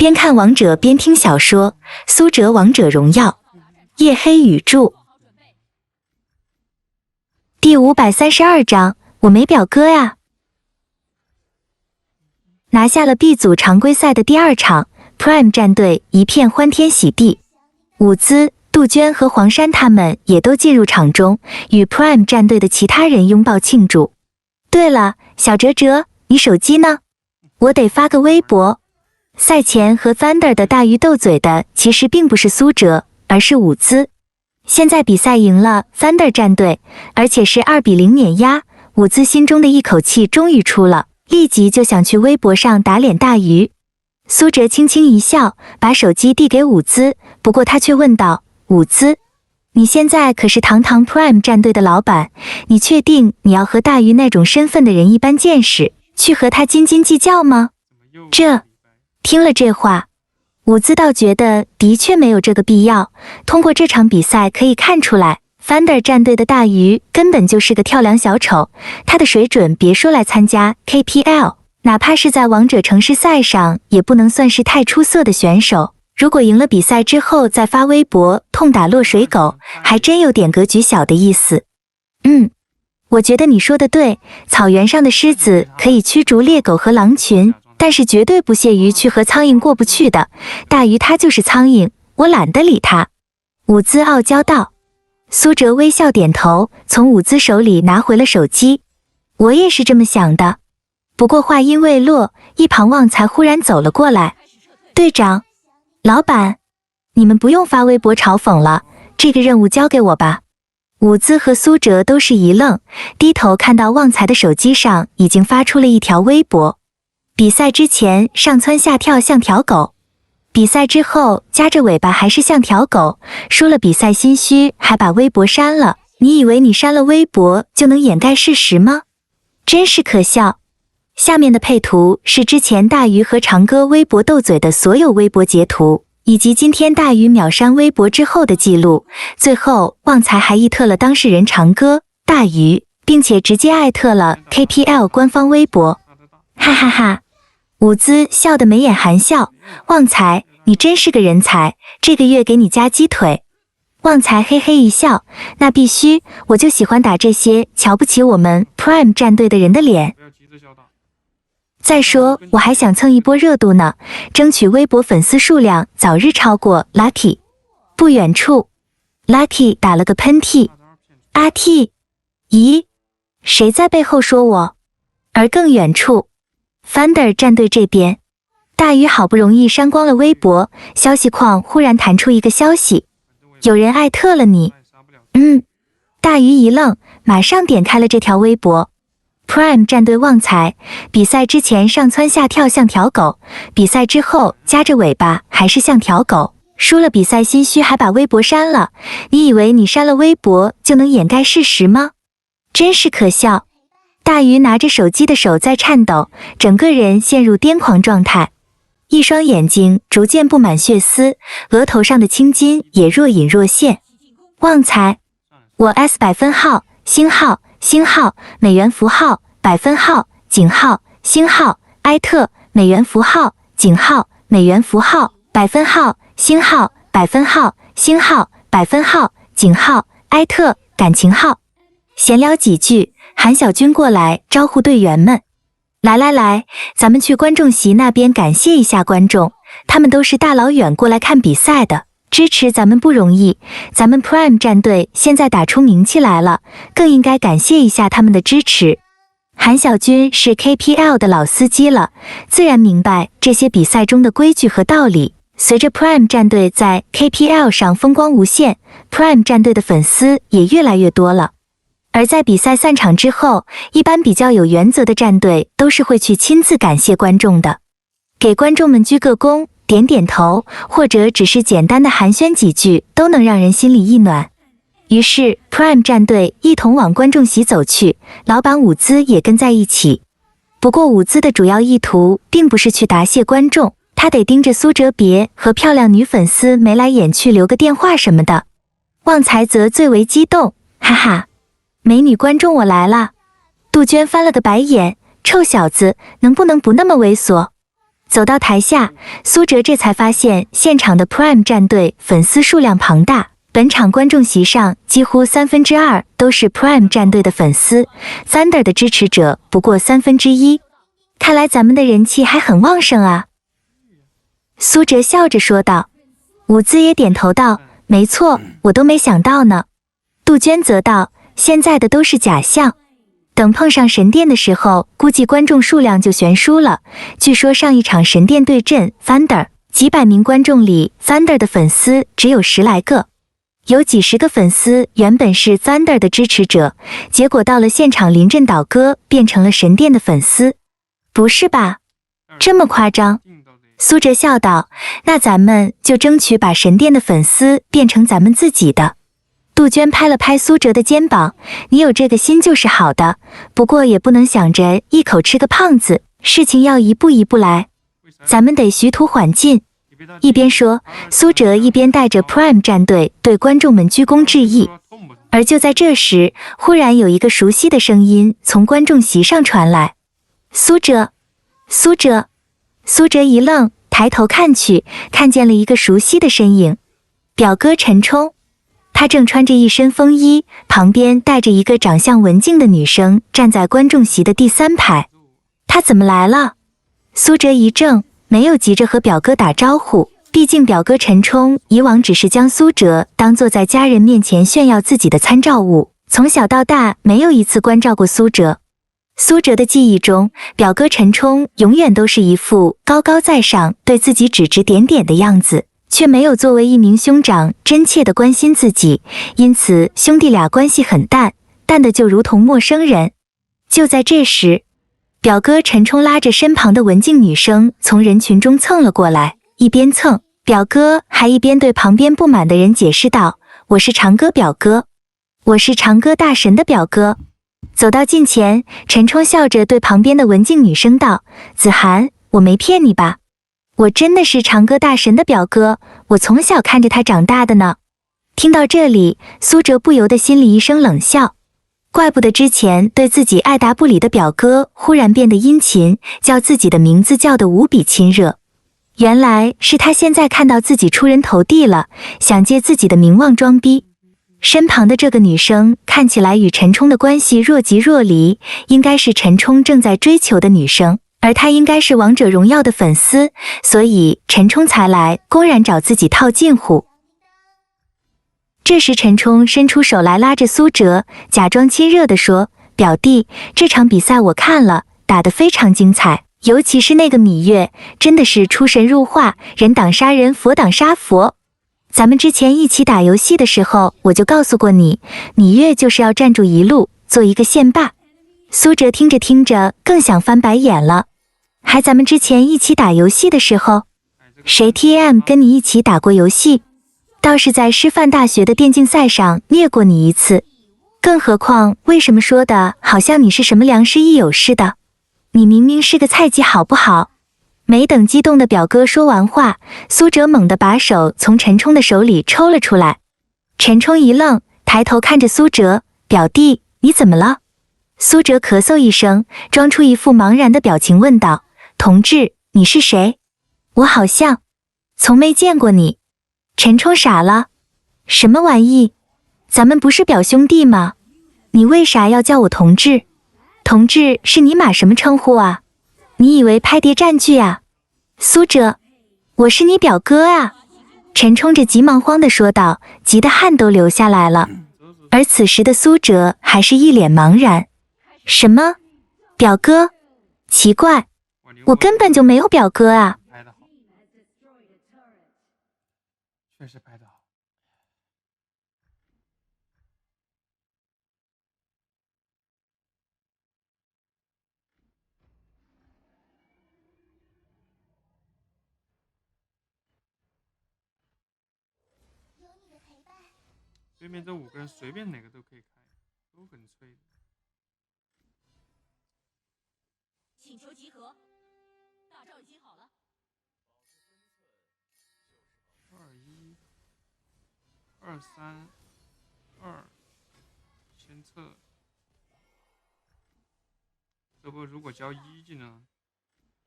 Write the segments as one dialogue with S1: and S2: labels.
S1: 边看王者边听小说，苏哲王者荣耀，夜黑语著。第532章，我没表哥呀。拿下了 B 组常规赛的第2场 ，Prime 战队一片欢天喜地，伍兹、杜鹃和黄珊他们也都进入场中，与 Prime 战队的其他人拥抱庆祝。对了，小哲哲，你手机呢？我得发个微博。赛前和 Thunder 的大鱼斗嘴的其实并不是苏哲，而是伍兹。现在比赛赢了 Thunder 战队，而且是2比0碾压，伍兹心中的一口气终于出了，立即就想去微博上打脸大鱼。苏哲轻轻一笑，把手机递给伍兹，不过他却问道：伍兹，你现在可是堂堂 Prime 战队的老板，你确定你要和大鱼那种身份的人一般见识，去和他斤斤计较吗？听了这话，伍兹倒觉得的确没有这个必要。通过这场比赛可以看出来 ，Thunder 战队的大鱼根本就是个跳梁小丑，他的水准别说来参加 KPL， 哪怕是在王者城市赛上也不能算是太出色的选手。如果赢了比赛之后再发微博痛打落水狗，还真有点格局小的意思。我觉得你说的对，草原上的狮子可以驱逐猎狗和狼群，但是绝对不屑于去和苍蝇过不去的。大鱼他就是苍蝇，我懒得理他。伍兹傲娇道。苏哲微笑点头，从伍兹手里拿回了手机。我也是这么想的。不过话音未落，一旁旺财忽然走了过来。队长，老板，你们不用发微博嘲讽了，这个任务交给我吧。伍兹和苏哲都是一愣，低头看到旺财的手机上已经发出了一条微博。比赛之前上蹿下跳像条狗，比赛之后夹着尾巴还是像条狗，输了比赛心虚还把微博删了。你以为你删了微博就能掩盖事实吗？真是可笑。下面的配图是之前大鱼和长哥微博斗嘴的所有微博截图，以及今天大鱼秒删微博之后的记录。最后旺财还艾特了当事人长哥、大鱼，并且直接艾特了 KPL 官方微博。哈哈哈。伍兹笑得眉眼含笑，旺财，你真是个人才，这个月给你加鸡腿。旺财嘿嘿一笑，那必须，我就喜欢打这些瞧不起我们 Prime 战队的人的脸。再说，我还想蹭一波热度呢，争取微博粉丝数量早日超过 Lucky。不远处 ，Lucky 打了个喷嚏。阿 T， 咦，谁在背后说我？而更远处 ，Thunder 战队这边，大鱼好不容易删光了微博，消息框忽然弹出一个消息，有人艾特了你。大鱼一愣，马上点开了这条微博。Prime 战队旺财，比赛之前上蹿下跳像条狗，比赛之后夹着尾巴还是像条狗，输了比赛心虚还把微博删了。你以为你删了微博就能掩盖事实吗？真是可笑。大鱼拿着手机的手在颤抖，整个人陷入癫狂状态，一双眼睛逐渐布满血丝，额头上的青筋也若隐若现。旺财，我 S 百分号、星号、星号、美元符号、百分号、井号、星号、埃特、美元符号、井号、美元符号、百分号、星号、百分号、星号、百分号、井号、埃特、感情号。闲聊几句，韩小军过来招呼队员们。来，咱们去观众席那边感谢一下观众，他们都是大老远过来看比赛的，支持咱们不容易，咱们 Prime 战队现在打出名气来了，更应该感谢一下他们的支持。韩小军是 KPL 的老司机了，自然明白这些比赛中的规矩和道理。随着 Prime 战队在 KPL 上风光无限， Prime 战队的粉丝也越来越多了。而在比赛散场之后，一般比较有原则的战队都是会去亲自感谢观众的，给观众们鞠个躬，点点头，或者只是简单的寒暄几句，都能让人心里一暖。于是 Prime 战队一同往观众席走去，老板伍兹也跟在一起。不过伍兹的主要意图并不是去答谢观众，他得盯着苏哲别和漂亮女粉丝眉来眼去留个电话什么的。旺财则最为激动，哈哈，美女观众我来啦。杜鹃翻了个白眼，臭小子，能不能不那么猥琐？走到台下，苏哲这才发现现场的 Prime 战队粉丝数量庞大，本场观众席上几乎2/3都是 Prime 战队的粉丝 ，Thunder 的支持者不过1/3。看来咱们的人气还很旺盛啊。苏哲笑着说道。伍兹也点头道，没错，我都没想到呢。杜鹃则道，现在的都是假象。等碰上神殿的时候，估计观众数量就悬殊了。据说上一场神殿对阵 Thunder， 几百名观众里 Thunder 的粉丝只有10来个，有几十个粉丝原本是 Thunder 的支持者，结果到了现场临阵倒戈，变成了神殿的粉丝。不是吧？这么夸张？苏哲笑道，那咱们就争取把神殿的粉丝变成咱们自己的。杜鹃拍了拍苏哲的肩膀，你有这个心就是好的，不过也不能想着一口吃个胖子，事情要一步一步来，咱们得徐图缓进。一边说，苏哲一边带着 Prime 战队对观众们鞠躬致意。而就在这时，忽然有一个熟悉的声音从观众席上传来，苏哲，苏哲。苏哲一愣，抬头看去，看见了一个熟悉的身影，表哥陈冲。他正穿着一身风衣，旁边带着一个长相文静的女生站在观众席的第3排。他怎么来了？苏哲一怔，没有急着和表哥打招呼，毕竟表哥陈冲以往只是将苏哲当作在家人面前炫耀自己的参照物，从小到大没有一次关照过苏哲。苏哲的记忆中，表哥陈冲永远都是一副高高在上，对自己指指点点的样子，却没有作为一名兄长真切的关心自己，因此兄弟俩关系很淡，淡的就如同陌生人。就在这时，表哥陈冲拉着身旁的文静女生从人群中蹭了过来，一边蹭，表哥还一边对旁边不满的人解释道，我是长歌表哥，我是长歌大神的表哥。走到近前，陈冲笑着对旁边的文静女生道，子涵，我没骗你吧？我真的是长歌大神的表哥，我从小看着他长大的呢。听到这里，苏哲不由得心里一声冷笑，怪不得之前对自己爱答不理的表哥忽然变得殷勤，叫自己的名字叫得无比亲热。原来是他现在看到自己出人头地了，想借自己的名望装逼。身旁的这个女生看起来与陈冲的关系若即若离，应该是陈冲正在追求的女生，而她应该是王者荣耀的粉丝，所以陈冲才来公然找自己套近乎。这时陈冲伸出手来拉着苏哲，假装亲热地说，表弟，这场比赛我看了，打得非常精彩，尤其是那个芈月，真的是出神入化，人挡杀人，佛挡杀佛。咱们之前一起打游戏的时候，我就告诉过你，芈月就是要站住一路，做一个线霸。苏哲听着听着更想翻白眼了，还咱们之前一起打游戏的时候，谁 TM 跟你一起打过游戏？倒是在师范大学的电竞赛上虐过你一次，更何况为什么说的好像你是什么良师益友似的？你明明是个菜鸡好不好？没等激动的表哥说完话，苏哲猛地把手从陈冲的手里抽了出来。陈冲一愣，抬头看着苏哲，表弟，你怎么了？苏哲咳嗽一声，装出一副茫然的表情问道，同志，你是谁？我好像从没见过你。陈冲傻了，什么玩意？咱们不是表兄弟吗？你为啥要叫我同志？同志是尼玛什么称呼啊？你以为拍谍战剧啊？苏哲，我是你表哥啊！陈冲着急忙慌地说道，急得汗都流下来了。而此时的苏哲还是一脸茫然。什么？表哥？奇怪，我根本就没有表哥啊！
S2: 确实拍得好。对面这5个人随便哪个都可以开，都很脆的。
S3: 请求集合，大招已经好了。
S2: 21、23、2，先测。这波如果交1技呢？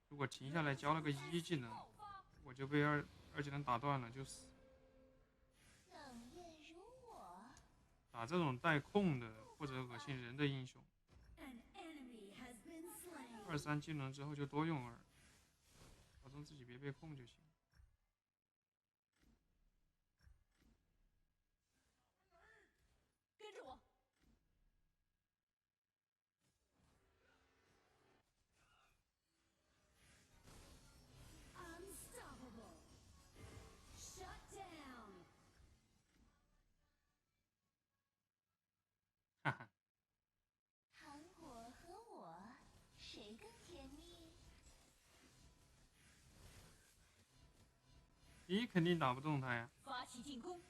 S2: 如果停下来交了个一技能，我就被二技能打断了，就死。打这种带控的或者恶心人的英雄，2、3技能之后就多用2，保证自己别被控就行。
S3: 跟着我。Unstoppable. Shut down.
S2: 哈哈，
S3: 糖果和我，谁更甜蜜？
S2: 你肯定打不动他呀。
S3: 发起进攻。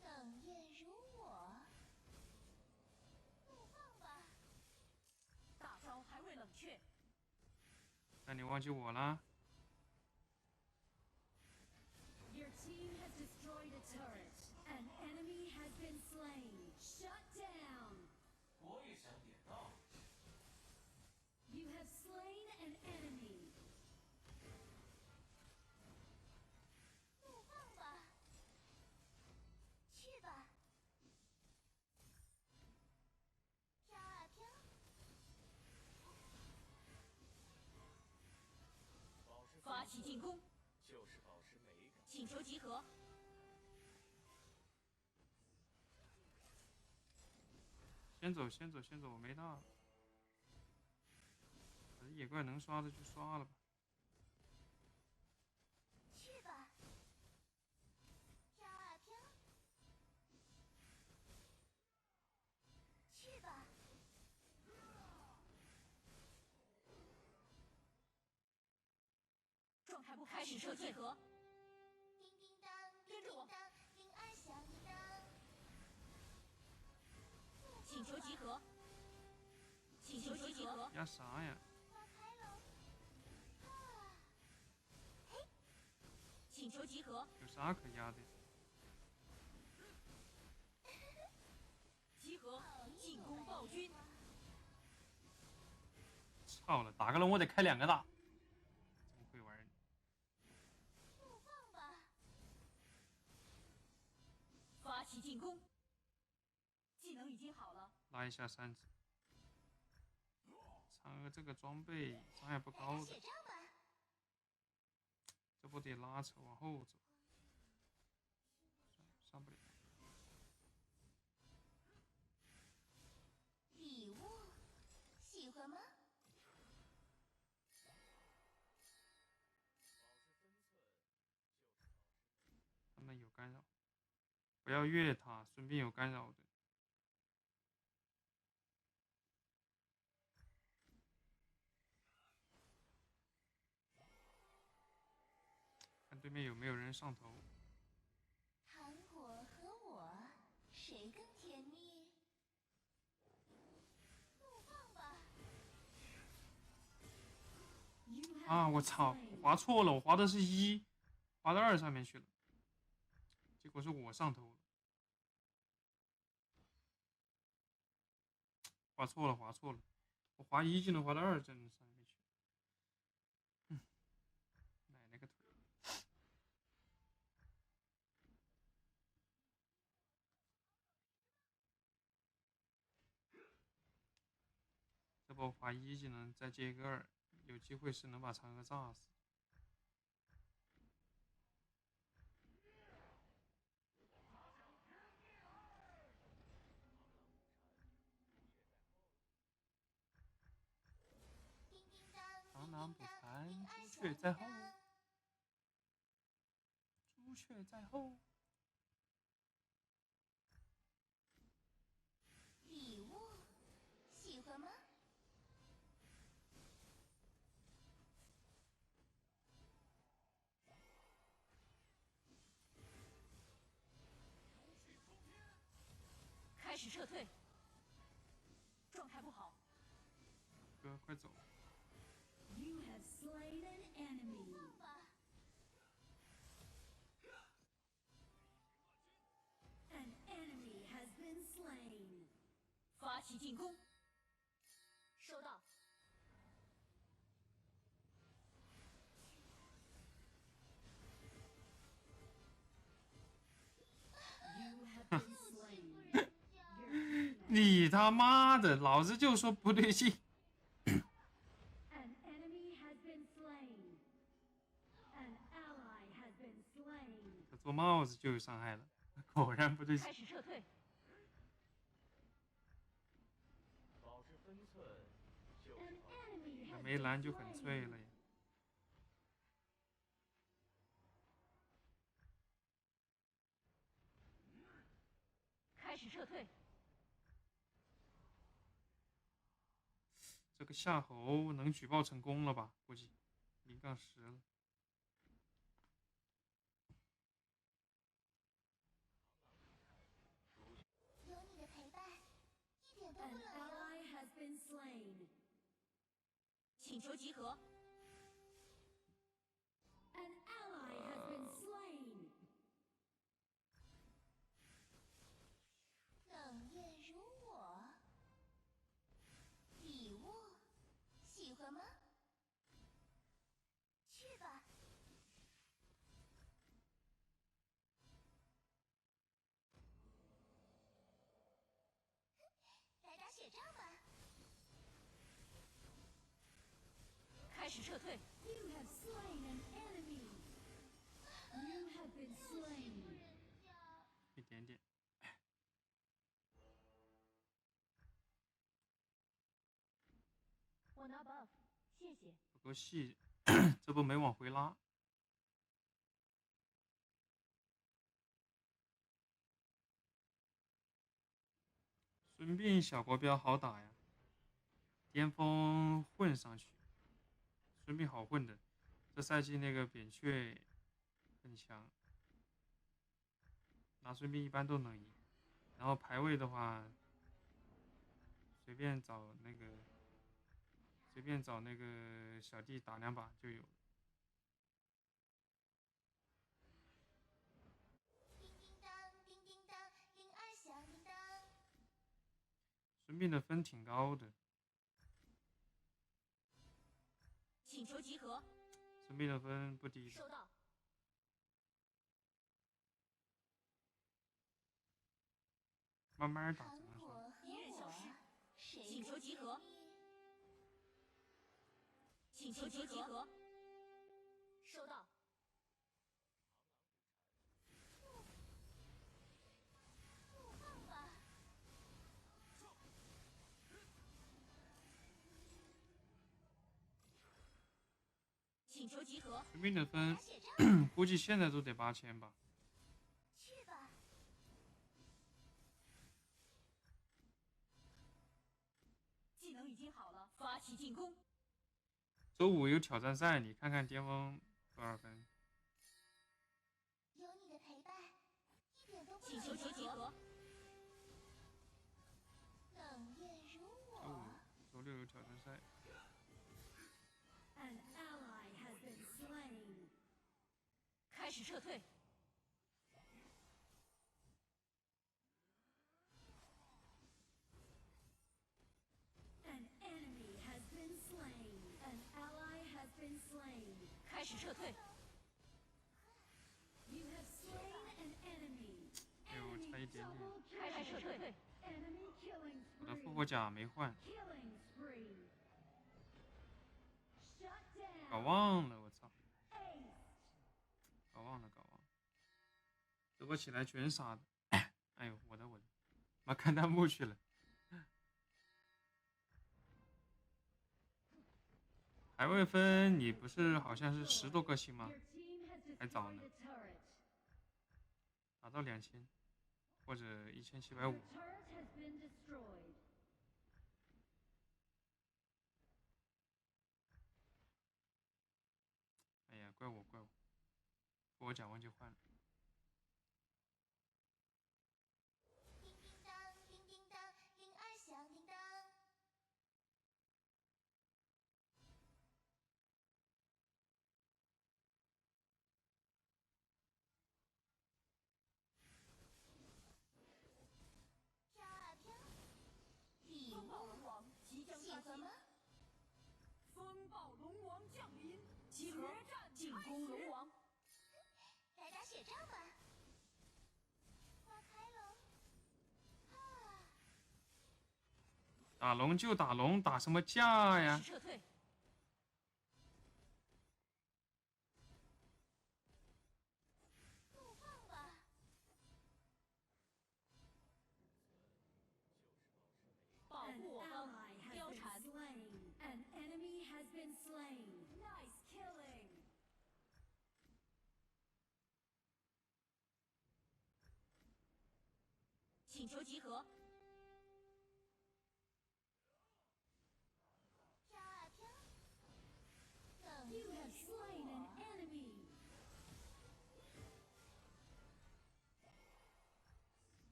S3: 冷艳如我，怒放吧！大招还未冷却。
S2: 但你忘记我啦。
S3: Your team has destroyed a turret. An enemy has been slain. Shut down.
S4: 我也想点到。
S3: You have slain an enemy. 怒放吧！去吧！飘啊飘！发起进攻！
S4: 就是保持美感。
S3: 请求集合。
S2: 先走，先走，先走，我没大。野怪能刷的就刷了吧。
S3: 去吧！飘啊飘！去吧！状态不开始撤退合。叮叮当，跟着我。铃儿响当。请求集合。请求集合。
S2: 压啥呀？
S3: 花开喽！嘿！请求集合。
S2: 有啥可压的？
S3: 集合！进攻暴君！
S2: 操了，打个龙我得开2个大，真会玩。
S3: 怒放吧！发起进攻！技能已经好了。
S2: 拉一下3只。嫦娥这个装备伤害不高的，这不得拉扯往后走。上不了。
S3: 礼物，喜欢吗？
S2: 他们有干扰，不要越塔，顺便有干扰的。看对面有没有人上头。
S3: 糖果和我，谁更甜蜜？怒放吧！
S2: 啊！我操，我滑错了，我滑的是1，滑到2上面去了，结果是我上头了。滑错了，滑错了，我滑1技能滑到2上面去。奶奶个腿！这波滑1技能再接一个2，有机会是能把嫦娥炸死。螳螂捕蝉，朱雀在后。朱雀在后。
S3: 礼物，喜欢吗？开始撤退。状态不好。
S2: 哥，快走！
S3: You have slain an enemy. An enemy has been slain. 发起进攻。收到。
S2: 你他妈的，老子就说不对劲。
S3: An enemy has been slain. An ally has been slain.
S2: 他做帽子就有伤害了，果然不对劲。
S3: 开始撤退。
S4: 保持分寸就是
S3: An
S4: 保持
S3: enemy
S2: 那
S3: has
S2: 没
S3: been
S2: 蓝就很脆
S3: slain.
S2: 了呀。
S3: 开始撤退。
S2: 这个夏侯能举报成功了吧？估计0-10了。
S5: 有你的陪伴，一点都
S3: An
S5: 不冷哟。
S3: ally has been slain. 请求集合。An ally has been slain.
S5: 冷艳如我，礼物喜欢吗？去吧。来打雪仗吧。
S3: 开始撤退。You have slain an enemy. You have been slain.
S2: 一点点。
S3: 我拿 buff，谢谢。
S2: 不够细，这不没往回拉。孙膑小国标好打呀，巅峰混上去，孙膑好混的。这赛季那个扁鹊很强，拿孙膑一般都能赢。然后排位的话，随便找那个小弟打2把就有。
S5: 叮叮当，叮叮当，铃儿响叮当。
S2: 孙膑的分挺高的，
S3: 请求集合。
S2: 孙膑的分不低的。
S3: 收到。
S2: 慢慢打
S5: 糖
S2: 只能说。
S5: 果和
S3: 敌人消失
S5: 我，谁
S3: 请求
S5: 更
S3: 集合
S5: 甜蜜
S3: 请求集合。收到。
S5: 怒放吧。
S3: 请求集合。
S2: 孙膑的
S5: 打
S2: 分
S5: 雪仗，
S2: 估计现在都得8000吧。
S5: 去吧。
S3: 技能已经好了，发起进攻。
S2: 周5有挑战赛，你看看巅峰多少分？
S5: 有你的陪伴，一点都不
S3: 请求
S5: 冷哟。
S3: 集合。
S5: 冷艳如
S2: 周
S5: 我，
S2: 5、周6有挑战赛。
S3: An ally has been slain. 开始撤退。An enemy has been slain. An ally has been slain. 开始撤退。You have slain an enemy.
S2: 哎呦，差一点点。
S3: 开始撤退。
S5: Enemy killing
S2: 我的复活甲没换，
S5: killing spree. Shut down.
S2: 搞忘了，我操，
S5: Ace.
S2: 搞忘了。直播起来全杀的。哎呦，我的，妈看弹幕去了。排位分你不是好像是10多个星吗？
S5: Your team has
S2: 还早呢
S5: destroyed a turret.
S2: 达到2000或者1750。
S5: The turret has been destroyed.
S2: 哎呀，怪我，复活甲忘记换了。
S5: 叮叮当，叮叮当，铃儿响叮当。飘啊飘，礼
S3: 风暴
S5: 物
S3: 龙王即将
S5: 喜
S3: 发起。
S5: 欢吗？
S3: 风暴龙王降临，决战进攻龙王。
S5: 来打雪仗吧。花开喽！啊，
S2: 打龙就打龙，打什么架呀？
S3: 撤退。
S5: 怒放吧！
S3: 保护我方，貂蝉。
S6: An enemy has been slain. Nice killing.
S3: 请求集合。
S5: 飘啊飘，等
S6: You
S5: 月
S6: have
S5: 如
S6: slain an
S5: 我。
S6: enemy.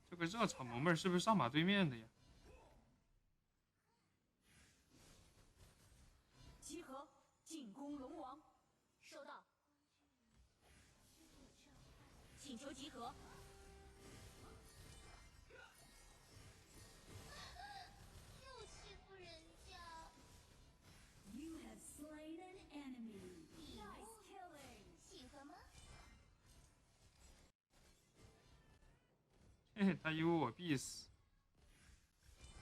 S2: 这个热场萌妹是不是上马对面的呀？
S3: 集合，进攻龙王。收到。请求集合。
S5: 又欺负人家，
S6: You have slain an enemy.
S5: 礼
S6: Nice
S5: 物
S6: killing.
S5: 喜欢吗？
S2: 嘿嘿，他以为我必死。
S5: 叮叮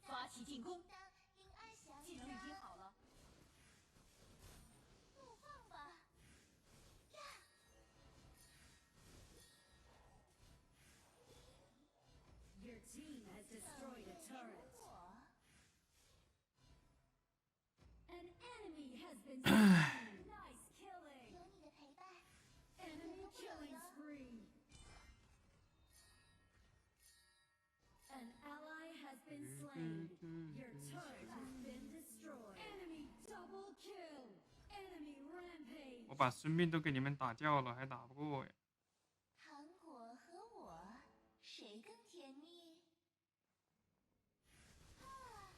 S5: 当，
S3: 发起进攻。
S5: 叮当，铃儿响
S3: 技能已经
S5: 响，
S3: 好了。
S5: 怒放吧！呀，
S6: Your team has
S5: 等
S6: destroyed
S5: 月
S6: a
S5: 如
S6: turret.
S5: 我。
S6: An enemy has been slain. Nice killing.
S5: 有你的陪伴，
S6: Enemy killing spree. An ally has been slain. Your turret has been destroyed. Enemy double kill. Enemy
S2: 我
S6: rampage.
S2: 把孙膑都给你们打掉了，还打不过呀？
S5: 糖果和我，谁更甜蜜？啊！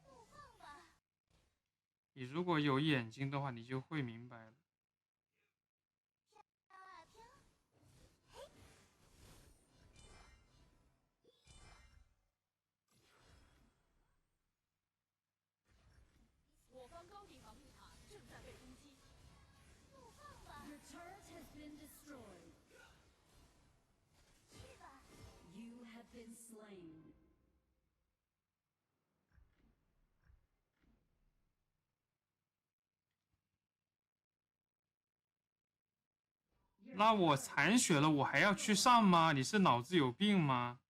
S5: 怒放吧！
S2: 你如果有眼睛的话，你就会明白了。
S5: 飘啊飘，嘿！
S3: 我方高地防御塔正在被攻击。
S5: 怒放吧！
S6: Your turret has been destroyed.
S5: 去吧！
S6: You have been slain.
S2: 那我残血了，我还要去上吗？你是脑子有病吗？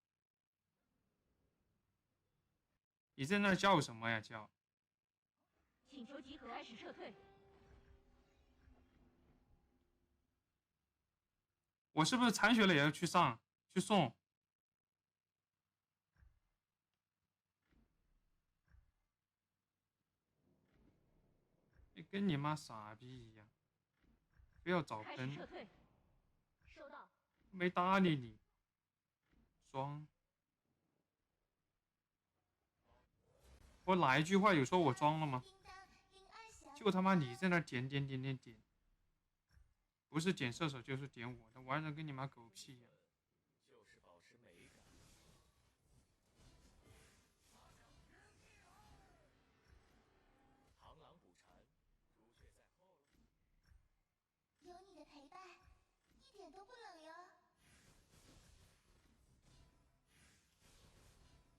S2: 你在那叫什么呀？叫！
S3: 请求集合，开始撤退。
S2: 我是不是残血了也要去上去送？你跟你妈傻逼一样，不要找
S3: 开始撤
S2: 坑，
S3: 退。收到。
S2: 没搭理你，装。我哪一句话有说我装了吗？
S5: 叮当，铃儿响
S2: 就他妈你在那点点点点点，不是点射手就是点我的，玩的跟你妈狗屁一样。
S4: 就是保持美感。螳螂捕蝉，朱雀在后了。
S5: 有你的陪伴，一点都不冷哟。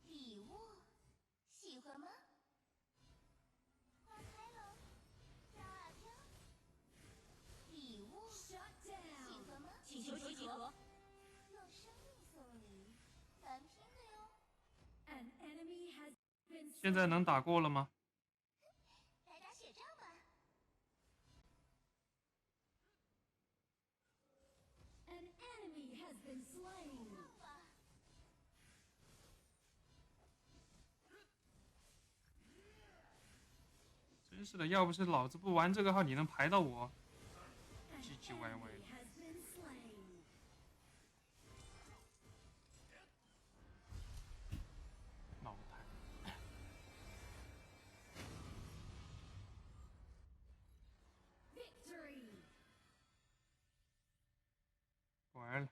S5: 礼物，喜欢吗？花开了，飘啊飘。礼物，
S6: Shut
S5: 喜
S6: down.
S5: 欢吗？
S3: 请求集合。
S5: 用生命送礼，难拼的哟。
S6: An enemy has been
S2: 现在
S6: slain.
S2: 能打过了吗？
S5: 来打雪仗吧！
S6: An enemy has been slain.
S5: 放吧！
S2: 真是的，要不是老子不玩这个号，你能排到我？
S6: An
S2: 唧唧歪歪
S6: enemy
S2: 的。
S6: has been slain.
S2: 脑残。
S6: Victory.
S2: 完了。